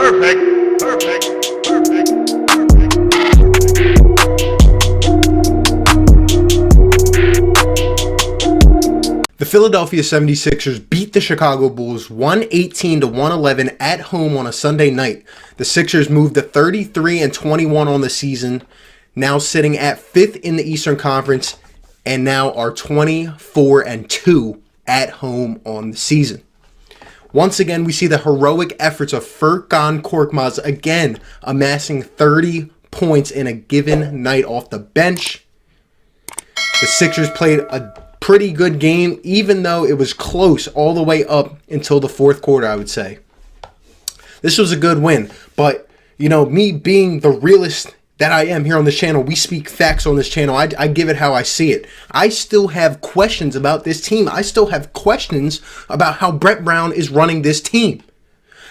Perfect. Perfect. Perfect. The Philadelphia 76ers beat the Chicago Bulls 118-111 at home on a Sunday night. The Sixers moved to 33-21 on the season, now sitting at 5th in the Eastern Conference, and now are 24-2 at home on the season. Once again, we see the heroic efforts of Furkan Korkmaz again amassing 30 points in a given night off the bench. The Sixers played a pretty good game, even though it was close all the way up until the fourth quarter, I would say. This was a good win, but, you know, me being the realist that I am here on this channel, we speak facts on this channel. I give it how I see it. I still have questions about this team. I still have questions about how Brett Brown is running this team.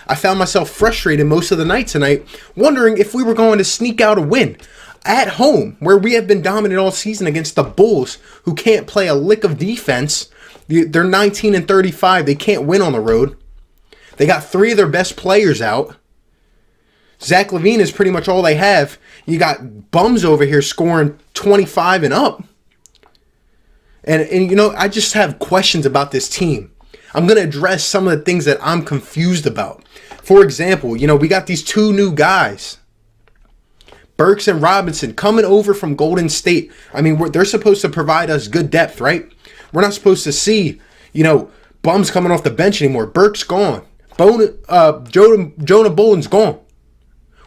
I found myself frustrated most of the night tonight, wondering if we were going to sneak out a win at home, where we have been dominant all season against the Bulls, who can't play a lick of defense. They're 19-35. They can't win on the road. They got 3 of their best players out. Zach Lavine is pretty much all they have. You got bums over here scoring 25 and up. And you know, I just have questions about this team. I'm going to address some of the things that I'm confused about. For example, you know, we got these 2 new guys, Burks and Robinson, coming over from Golden State. I mean, they're supposed to provide us good depth, right? We're not supposed to see, you know, bums coming off the bench anymore. Burks gone. Jonah Bolden's gone.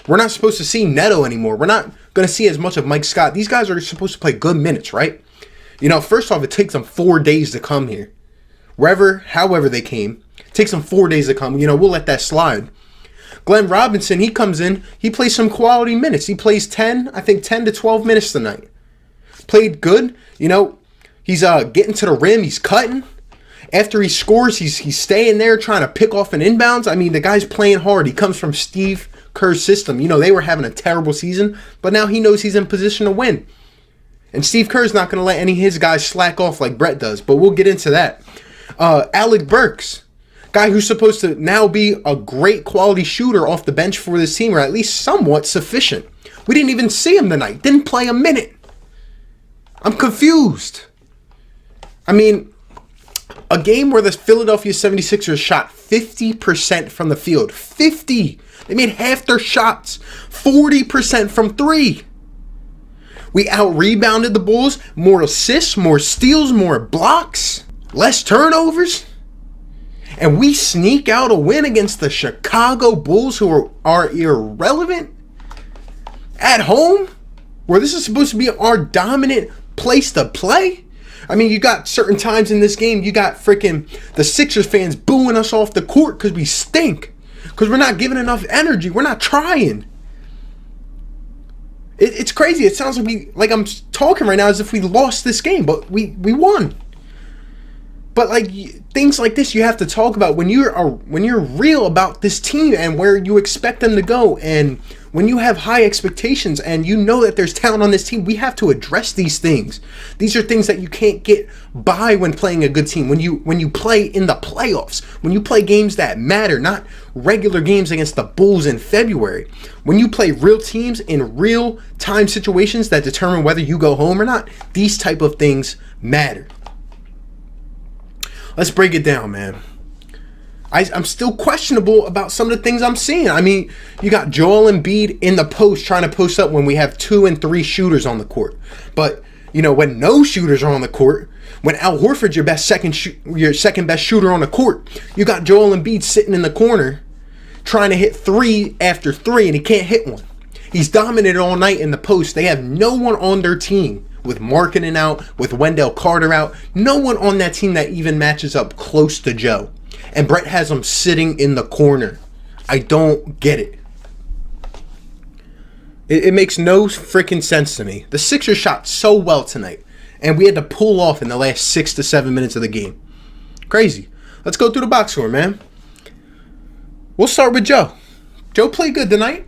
We're not supposed to see Neto anymore. We're not going to see as much of Mike Scott. These guys are supposed to play good minutes, right? You know, first off, it takes them 4 days to come here. However they came. It takes them 4 days to come. You know, we'll let that slide. Glenn Robinson, he comes in. He plays some quality minutes. He plays 10 to 12 minutes tonight. Played good. You know, he's getting to the rim. He's cutting. After he scores, he's staying there trying to pick off an inbounds. I mean, the guy's playing hard. He comes from Steve Kerr's system. You know, they were having a terrible season, but now he knows he's in position to win. And Steve Kerr's not going to let any of his guys slack off like Brett does, but we'll get into that. Alec Burks, guy who's supposed to now be a great quality shooter off the bench for this team, or at least somewhat sufficient. We didn't even see him tonight. Didn't play a minute. I'm confused. I mean, a game where the Philadelphia 76ers shot 50% from the field. 50! They made half their shots. 40% from 3. We out-rebounded the Bulls. More assists, more steals, more blocks, less turnovers. And we sneak out a win against the Chicago Bulls, who are irrelevant at home, where this is supposed to be our dominant place to play. I mean, you got certain times in this game, you got freaking the Sixers fans booing us off the court because we stink. Because we're not giving enough energy. We're not trying. It's crazy. It sounds like I'm talking right now as if we lost this game, but we won. But like things like this, you have to talk about when you're real about this team and where you expect them to go, and when you have high expectations and you know that there's talent on this team. We have to address these things. These are things that you can't get by when playing a good team. When you play in the playoffs, when you play games that matter, not regular games against the Bulls in February. When you play real teams in real time situations that determine whether you go home or not, these type of things matter. Let's break it down, man. I'm still questionable about some of the things I'm seeing. I mean, you got Joel Embiid in the post trying to post up when we have 2 and 3 shooters on the court. But, you know, when no shooters are on the court, when Al Horford's your second best shooter on the court, you got Joel Embiid sitting in the corner trying to hit 3 after 3, and he can't hit one. He's dominated all night in the post. They have no one on their team, with Markkanen out, with Wendell Carter out, no one on that team that even matches up close to Joe. And Brett has him sitting in the corner. I don't get it. It makes no freaking sense to me. The Sixers shot so well tonight, and we had to pull off in the last 6 to 7 minutes of the game. Crazy. Let's go through the box score, man. We'll start with Joe. Joe played good tonight.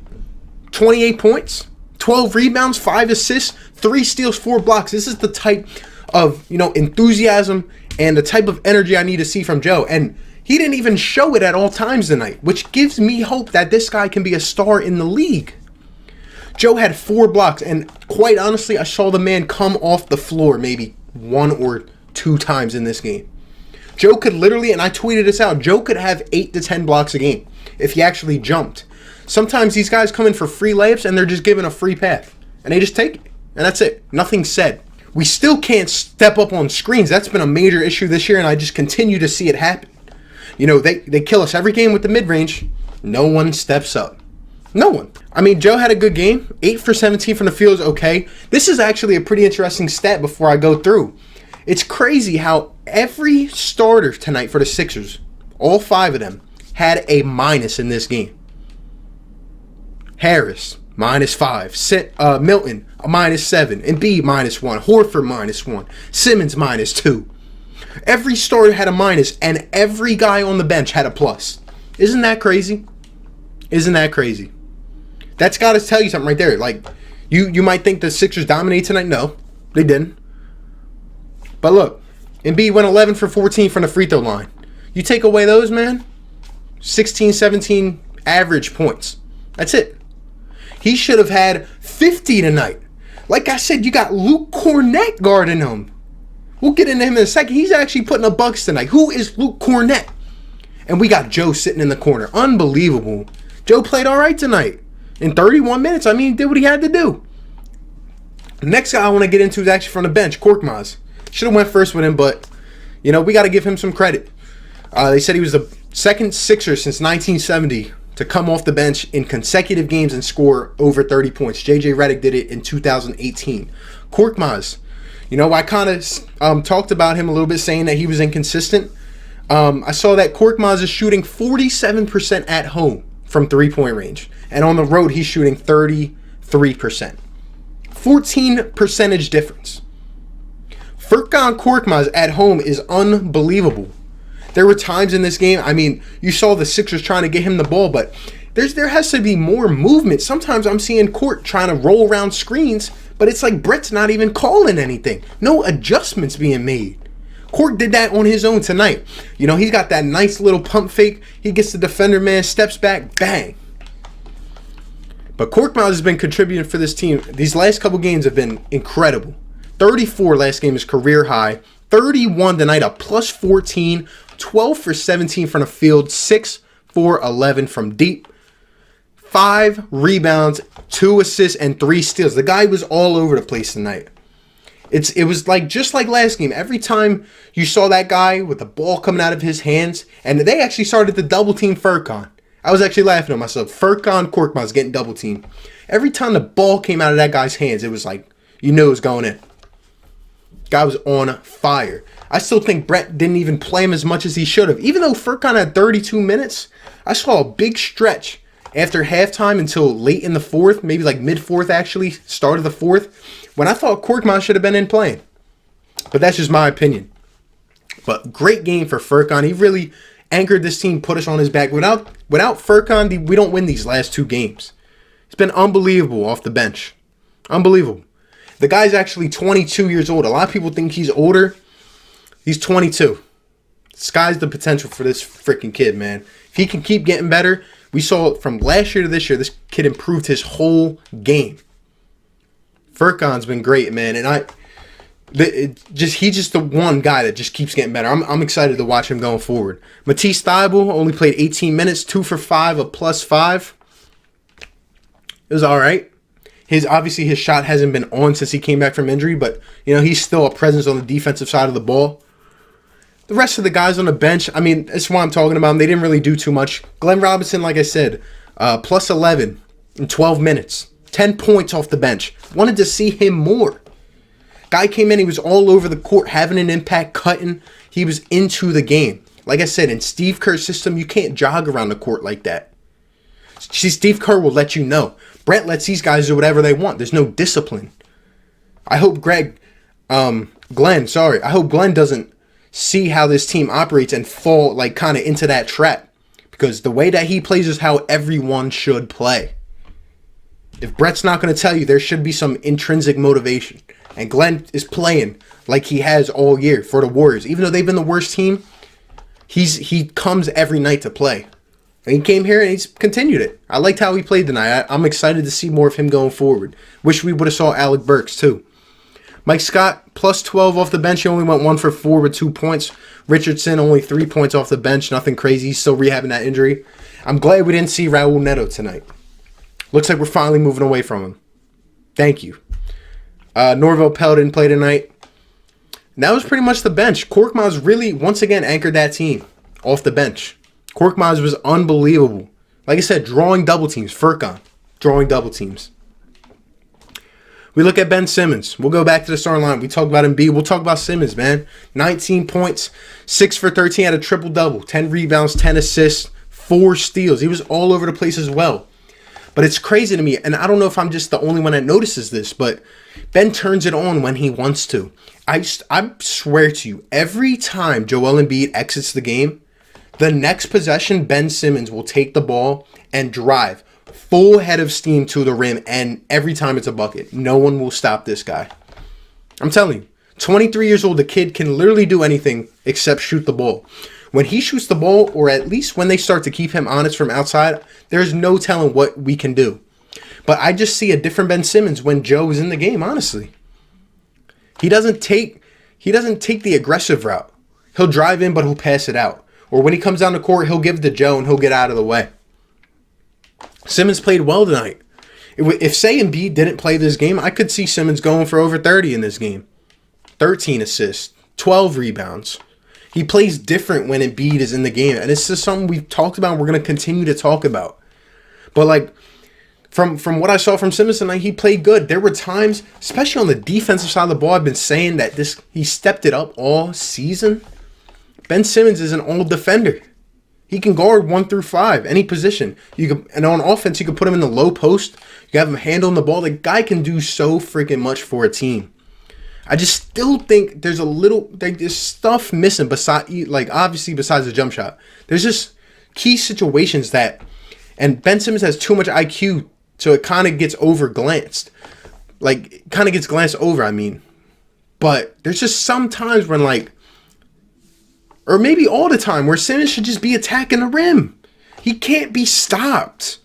28 points, 12 rebounds, 5 assists, 3 steals, 4 blocks. This is the type of, you know, enthusiasm and the type of energy I need to see from Joe. And He didn't even show it at all times tonight, which gives me hope that this guy can be a star in the league. Joe had 4 blocks, and quite honestly, I saw the man come off the floor maybe 1 or 2 times in this game. Joe could literally, and I tweeted this out, Joe could have 8 to 10 blocks a game if he actually jumped. Sometimes these guys come in for free layups and they're just given a free path. And they just take it. And that's it. Nothing said. We still can't step up on screens. That's been a major issue this year, and I just continue to see it happen. You know, they kill us every game with the mid-range. No one steps up. No one. I mean, Joe had a good game. 8 for 17 from the field is okay. This is actually a pretty interesting stat before I go through. It's crazy how every starter tonight for the Sixers, all 5 of them, had a minus in this game. Harris, -5. Milton, a -7. Embiid, -1. Horford, -1. Simmons, -2. Every starter had a minus, and every guy on the bench had a plus. Isn't that crazy? Isn't that crazy? That's got to tell you something right there. Like, you might think the Sixers dominate tonight. No, they didn't. But look, Embiid went 11 for 14 from the free throw line. You take away those, man, 16, 17 average points. That's it. He should have had 50 tonight. Like I said, you got Luke Kornet guarding him. We'll get into him in a second. He's actually putting up bucks tonight. Who is Luke Kornet? And we got Joe sitting in the corner. Unbelievable. Joe played all right tonight. In 31 minutes, I mean, did what he had to do. The next guy I want to get into is actually from the bench, Korkmaz. Should have went first with him, but, you know, we got to give him some credit. They said he was the second Sixer since 1970 to come off the bench in consecutive games and score over 30 points. J.J. Redick did it in 2018. Korkmaz, you know, I kind of talked about him a little bit, saying that he was inconsistent. I saw that Korkmaz is shooting 47% at home from three-point range. And on the road, he's shooting 33%. 14 percentage difference. Furkan Korkmaz at home is unbelievable. There were times in this game, I mean, you saw the Sixers trying to get him the ball, but there has to be more movement. Sometimes I'm seeing Court trying to roll around screens, but it's like Brett's not even calling anything. No adjustments being made. Court did that on his own tonight. You know, he's got that nice little pump fake. He gets the defender, man, steps back, bang. But Korkmaz has been contributing for this team. These last couple games have been incredible. 34 last game is career high. 31 tonight, a plus 14. 12 for 17 from the field. 6 for 11 from deep. 5 rebounds, 2 assists, and 3 steals. The guy was all over the place tonight. It was like just like last game. Every time you saw that guy with the ball coming out of his hands, and they actually started to double team Furkan. I was actually laughing at myself. Furkan Korkmaz getting double teamed. Every time the ball came out of that guy's hands, it was like, you knew it was going in. Guy was on fire. I still think Brett didn't even play him as much as he should have. Even though Furkan had 32 minutes, I saw a big stretch after halftime until late in the fourth, maybe like mid-fourth actually, start of the fourth, when I thought Korkmaz should have been in playing. But that's just my opinion. But great game for Furkan. He really anchored this team, put us on his back. Without Furkan, we don't win these last 2 games. It's been unbelievable off the bench. Unbelievable. The guy's actually 22 years old. A lot of people think he's older. He's 22. Sky's the potential for this freaking kid, man. If he can keep getting better, we saw it from last year to this year, this kid improved his whole game. Furkan's been great, man, and he's just the one guy that just keeps getting better. I'm excited to watch him going forward. Matisse Thybulle only played 18 minutes, 2 for 5, a plus 5. It was all right. Obviously his shot hasn't been on since he came back from injury, but you know he's still a presence on the defensive side of the ball. The rest of the guys on the bench, I mean, that's why I'm talking about them. They didn't really do too much. Glenn Robinson, like I said, plus 11 in 12 minutes. 10 points off the bench. Wanted to see him more. Guy came in, he was all over the court, having an impact, cutting. He was into the game. Like I said, in Steve Kerr's system, you can't jog around the court like that. See, Steve Kerr will let you know. Brett lets these guys do whatever they want. There's no discipline. I hope Glenn doesn't see how this team operates and fall like kind of into that trap. Because the way that he plays is how everyone should play. If Brett's not going to tell you, there should be some intrinsic motivation. And Glenn is playing like he has all year for the Warriors. Even though they've been the worst team, He comes every night to play. And he came here and he's continued it. I liked how he played tonight. I'm excited to see more of him going forward. Wish we would have saw Alec Burks too. Mike Scott, plus 12 off the bench. He only went 1 for 4 with 2 points. Richardson, only 3 points off the bench. Nothing crazy. He's still rehabbing that injury. I'm glad we didn't see Raul Neto tonight. Looks like we're finally moving away from him. Thank you. Norvell Pell didn't play tonight. And that was pretty much the bench. Korkmaz really, once again, anchored that team off the bench. Korkmaz was unbelievable. Like I said, drawing double teams. Furkan, drawing double teams. We look at Ben Simmons. We'll go back to the starting line. We talked about Embiid. We'll talk about Simmons, man. 19 points, 6 for 13, had a triple-double, 10 rebounds, 10 assists, 4 steals. He was all over the place as well. But it's crazy to me, and I don't know if I'm just the only one that notices this, but Ben turns it on when he wants to. I swear to you, every time Joel Embiid exits the game, the next possession, Ben Simmons will take the ball and drive full head of steam to the rim, and every time it's a bucket. No one will stop this guy. I'm telling you, 23 years old, the kid can literally do anything except shoot the ball. When he shoots the ball, or at least when they start to keep him honest from outside, there's no telling what we can do. But I just see a different Ben Simmons when Joe is in the game, honestly. He doesn't take the aggressive route. He'll drive in, but he'll pass it out. Or when he comes down the court, he'll give it to Joe and he'll get out of the way. Simmons played well tonight. If, say, Embiid didn't play this game, I could see Simmons going for over 30 in this game. 13 assists, 12 rebounds. He plays different when Embiid is in the game. And it's just something we've talked about and we're going to continue to talk about. But, like, from what I saw from Simmons tonight, he played good. There were times, especially on the defensive side of the ball, I've been saying that he stepped it up all season. Ben Simmons is an old defender. He can guard 1 through 5, any position. And on offense, you can put him in the low post. You can have him handling the ball. The guy can do so freaking much for a team. I just still think there's there's stuff missing obviously besides the jump shot. There's just key situations and Ben Simmons has too much IQ, so it kind of gets glanced over, I mean. But there's just some times when, or maybe all the time, where Simmons should just be attacking the rim. He can't be stopped.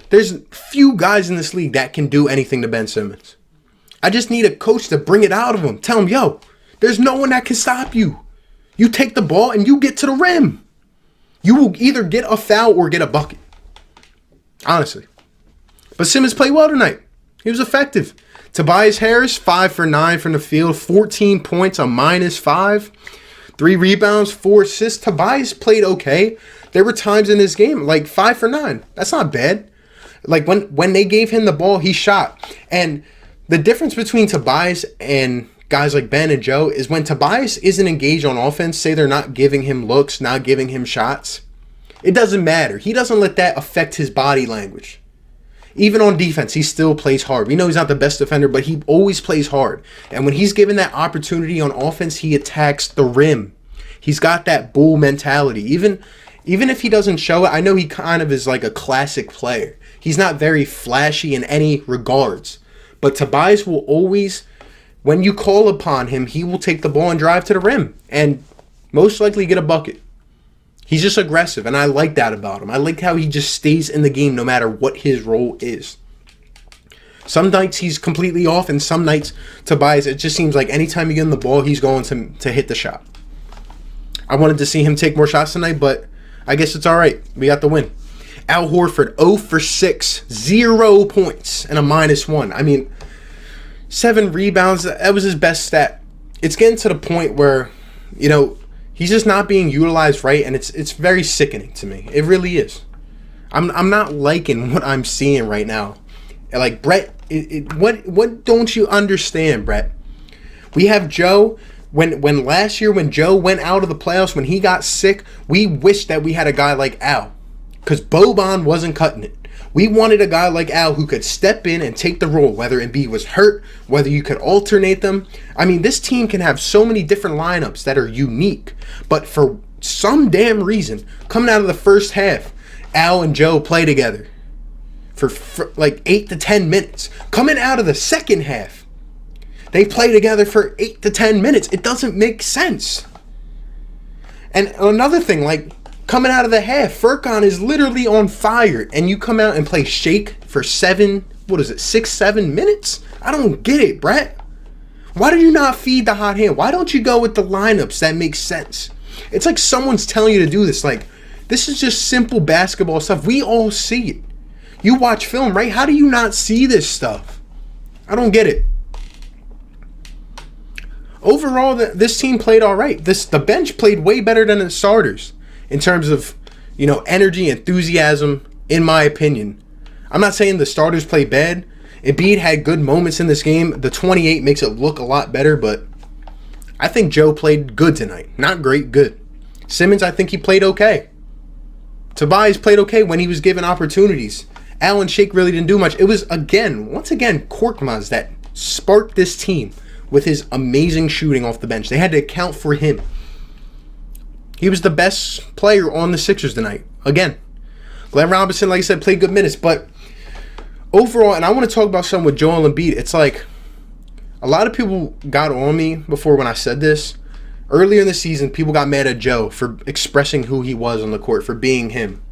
There's few guys in this league that can do anything to Ben Simmons. I just need a coach to bring it out of him. Tell him, yo, there's no one that can stop you. You take the ball and you get to the rim. You will either get a foul or get a bucket. Honestly. But Simmons played well tonight. He was effective. Tobias Harris, 5 for 9 from the field, 14 points, a -5. 3 rebounds, 4 assists. Tobias played okay. There were times in this game, 5 for 9. That's not bad. When they gave him the ball, he shot. And the difference between Tobias and guys like Ben and Joe is when Tobias isn't engaged on offense, say they're not giving him looks, not giving him shots, it doesn't matter. He doesn't let that affect his body language. Even on defense, he still plays hard. We know he's not the best defender, but he always plays hard. And when he's given that opportunity on offense, he attacks the rim. He's got that bull mentality. Even if he doesn't show it, I know he kind of is like a classic player. He's not very flashy in any regards. But Tobias will always, when you call upon him, he will take the ball and drive to the rim and most likely get a bucket. He's just aggressive, and I like that about him. I like how he just stays in the game no matter what his role is. Some nights he's completely off, and some nights, Tobias, it just seems like anytime you get him the ball, he's going to hit the shot. I wanted to see him take more shots tonight, but I guess it's all right. We got the win. Al Horford, 0 for 6, 0 points, and a -1. I mean, 7 rebounds, that was his best stat. It's getting to the point where, he's just not being utilized right, and it's very sickening to me. It really is. I'm not liking what I'm seeing right now. Like, Brett, what don't you understand, Brett? We have Joe. When last year, when Joe went out of the playoffs, when he got sick, we wished that we had a guy like Al, because Boban wasn't cutting it. We wanted a guy like Al who could step in and take the role, whether Embiid was hurt, whether you could alternate them. I mean, this team can have so many different lineups that are unique, but for some damn reason, coming out of the first half, Al and Joe play together for like 8 to 10 minutes. Coming out of the second half, they play together for 8 to 10 minutes. It doesn't make sense. And another thing, like, coming out of the half, Furkan is literally on fire, and you come out and play Shake for 6, 7 minutes? I don't get it, Brett. Why do you not feed the hot hand? Why don't you go with the lineups that make sense? It's like someone's telling you to do this. Like, this is just simple basketball stuff. We all see it. You watch film, right? How do you not see this stuff? I don't get it. Overall, this team played all right. The bench played way better than the starters in terms of, energy, enthusiasm, in my opinion. I'm not saying the starters played bad. Embiid had good moments in this game. The 28 makes it look a lot better, but I think Joe played good tonight. Not great, good. Simmons, I think he played okay. Tobias played okay when he was given opportunities. Allen Shake really didn't do much. It was, once again, Korkmaz that sparked this team with his amazing shooting off the bench. They had to account for him. He was the best player on the Sixers tonight. Again, Glenn Robinson, like I said, played good minutes. But overall, and I want to talk about something with Joel Embiid. It's like a lot of people got on me before when I said this. Earlier in the season, people got mad at Joe for expressing who he was on the court, for being him.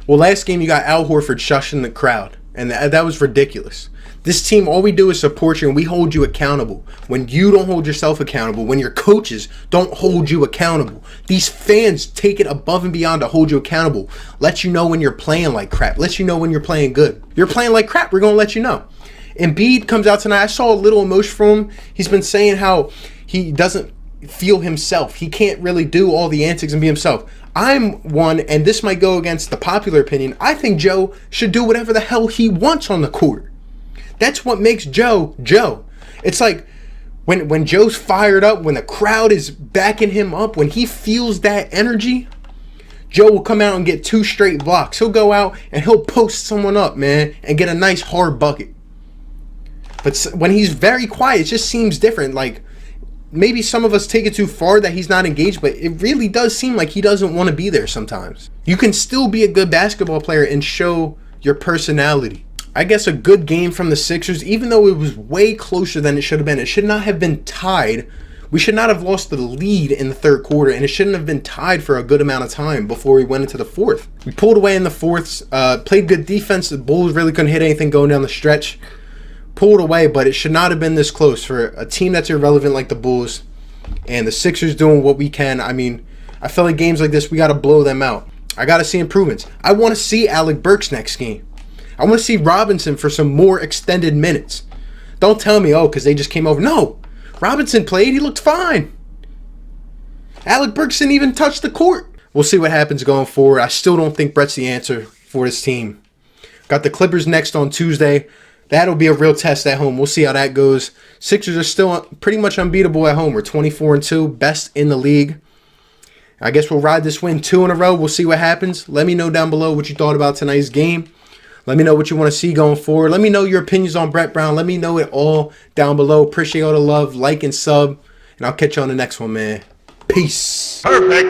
Well, last game, you got Al Horford shushing the crowd, and that was ridiculous. This team, all we do is support you, and we hold you accountable. When you don't hold yourself accountable, when your coaches don't hold you accountable, these fans take it above and beyond to hold you accountable. Let you know when you're playing like crap. Let you know when you're playing good. You're playing like crap, we're going to let you know. Embiid comes out tonight. I saw a little emotion from him. He's been saying how he doesn't feel himself. He can't really do all the antics and be himself. I'm one, and this might go against the popular opinion. I think Joe should do whatever the hell he wants on the court. That's what makes Joe, Joe. It's like when Joe's fired up, when the crowd is backing him up, when he feels that energy, Joe will come out and get 2 straight blocks. He'll go out and he'll post someone up, man, and get a nice hard bucket. But when he's very quiet, it just seems different. Like, maybe some of us take it too far that he's not engaged, but it really does seem like he doesn't want to be there sometimes. You can still be a good basketball player and show your personality. I guess a good game from the Sixers, even though it was way closer than it should have been. It should not have been tied. We should not have lost the lead in the third quarter, and it shouldn't have been tied for a good amount of time before we went into the fourth. We pulled away in the fourths, played good defense. The Bulls really couldn't hit anything going down the stretch. Pulled away, but it should not have been this close for a team that's irrelevant like the Bulls. And the Sixers doing what we can. I mean, I feel like games like this, we got to blow them out. I got to see improvements. I want to see Alec Burks next game. I want to see Robinson for some more extended minutes. Don't tell me, because they just came over. No, Robinson played. He looked fine. Alec Burks didn't even touch the court. We'll see what happens going forward. I still don't think Brett's the answer for this team. Got the Clippers next on Tuesday. That'll be a real test at home. We'll see how that goes. Sixers are still pretty much unbeatable at home. We're 24-2, best in the league. I guess we'll ride this win 2 in a row. We'll see what happens. Let me know down below what you thought about tonight's game. Let me know what you want to see going forward. Let me know your opinions on Brett Brown. Let me know it all down below. Appreciate all the love. Like and sub. And I'll catch you on the next one, man. Peace. Perfect.